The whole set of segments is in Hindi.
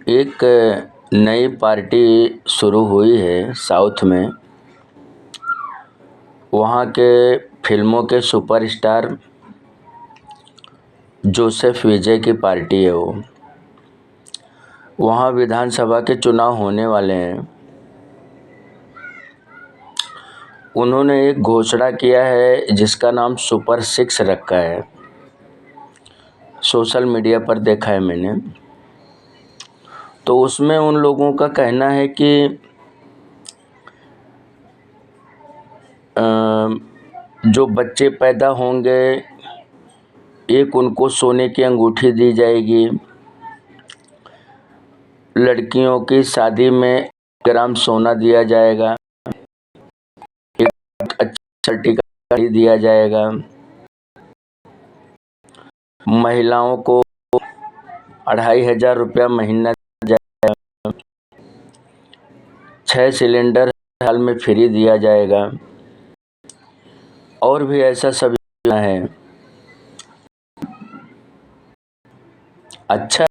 एक नई पार्टी शुरू हुई है साउथ में। वहाँ के फिल्मों के सुपरस्टार जोसेफ विजय की पार्टी है वो। वहाँ विधानसभा के चुनाव होने वाले हैं। उन्होंने एक घोषणा किया है जिसका नाम सुपर 6 रखा है। सोशल मीडिया पर देखा है मैंने। तो उसमें उन लोगों का कहना है कि जो बच्चे पैदा होंगे एक उनको सोने की अंगूठी दी जाएगी। लड़कियों की शादी में ग्राम सोना दिया जाएगा। एक अच्छा टिकट दिया जाएगा। महिलाओं को 2,500 रुपया महीना दिया जाएगा। 6 सिलेंडर साल में फ्री दिया जाएगा। और भी ऐसा सभी है। अच्छा,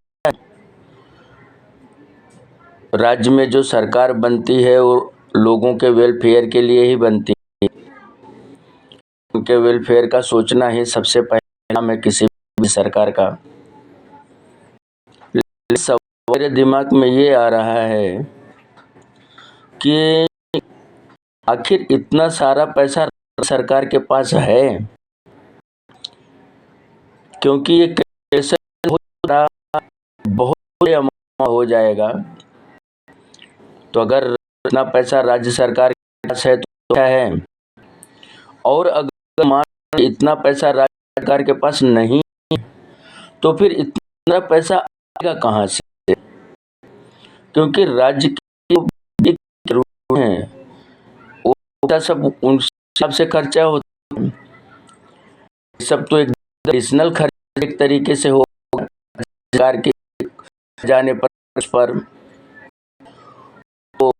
राज्य में जो सरकार बनती है वो लोगों के वेलफेयर के लिए ही बनती है। उनके वेलफेयर का सोचना ही सबसे पहला काम है किसी भी सरकार का। मेरे दिमाग में ये आ रहा है कि आखिर इतना सारा पैसा सरकार के पास है, क्योंकि ये कैसे बहुत अमाउंट हो जाएगा। तो अगर इतना पैसा राज्य सरकार के पास है तो क्या है, और अगर मान इतना पैसा राज्य सरकार के पास नहीं तो फिर इतना पैसा आएगा कहाँ से? क्योंकि राज्य के रूप हैं वो सब उन हिसाब से खर्चा होता है। सब तो एक एडिशनल खर्च एक तरीके से हो सरकार के जाने पर तो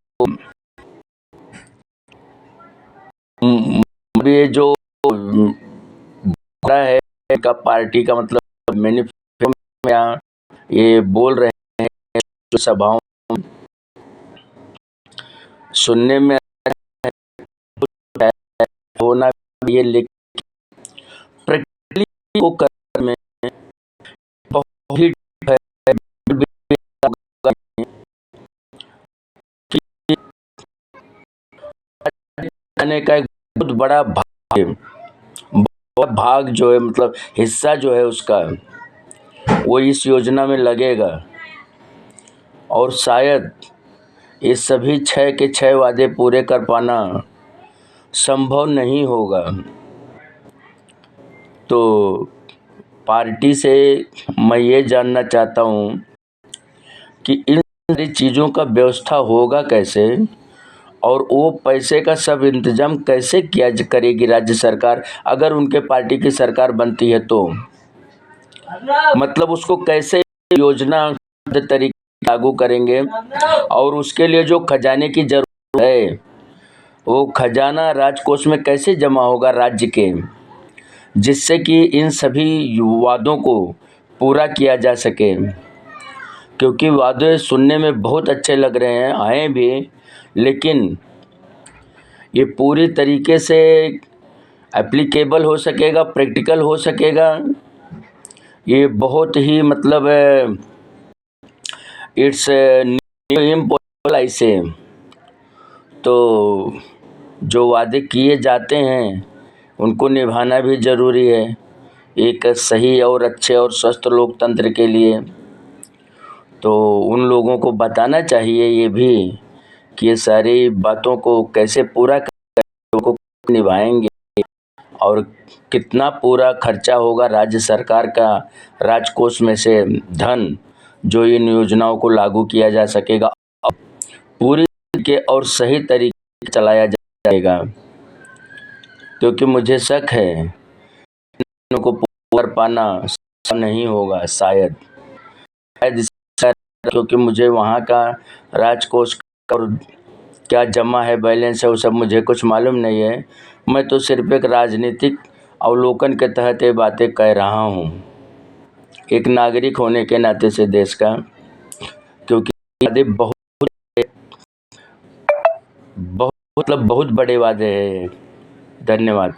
ये जो है का पार्टी का मतलब मैनिफेस्टो में ये बोल रहे हैं, जो सभाओं सुनने में होना ये प्रैक्टिकली को करने में बहुत ही का एक बहुत बड़ा भाग जो है, मतलब हिस्सा जो है उसका, वो इस योजना में लगेगा। और शायद ये सभी 6 के 6 वादे पूरे कर पाना संभव नहीं होगा। तो पार्टी से मैं ये जानना चाहता हूँ कि इन सारी चीज़ों का व्यवस्था होगा कैसे, और वो पैसे का सब इंतजाम कैसे किया करेगी राज्य सरकार, अगर उनके पार्टी की सरकार बनती है तो। मतलब उसको कैसे योजना तरीके लागू करेंगे, और उसके लिए जो खजाने की जरूरत है वो खजाना राजकोष में कैसे जमा होगा राज्य के, जिससे कि इन सभी वादों को पूरा किया जा सके। क्योंकि वादे सुनने में बहुत अच्छे लग रहे हैं, आए भी, लेकिन ये पूरी तरीके से एप्लीकेबल हो सकेगा, प्रैक्टिकल हो सकेगा, ये बहुत ही मतलब इट्स इम्पॉसिबल ऐसे। तो जो वादे किए जाते हैं उनको निभाना भी ज़रूरी है एक सही और अच्छे और स्वस्थ लोकतंत्र के लिए। तो उन लोगों को बताना चाहिए ये भी कि ये सारी बातों को कैसे पूरा को निभाएंगे, और कितना पूरा खर्चा होगा राज्य सरकार का राजकोष में से धन जो इन योजनाओं को लागू किया जा सकेगा, पूरी के और सही तरीके से चलाया जाएगा। क्योंकि मुझे शक है इनको पूरा कर पाना नहीं होगा शायद, क्योंकि मुझे वहाँ का राजकोष और क्या जमा है, बैलेंस है, वो सब मुझे कुछ मालूम नहीं है। मैं तो सिर्फ एक राजनीतिक अवलोकन के तहत ये बातें कह रहा हूँ, एक नागरिक होने के नाते से देश का। क्योंकि वादे बहुत बहुत मतलब बहुत बड़े वादे हैं। धन्यवाद।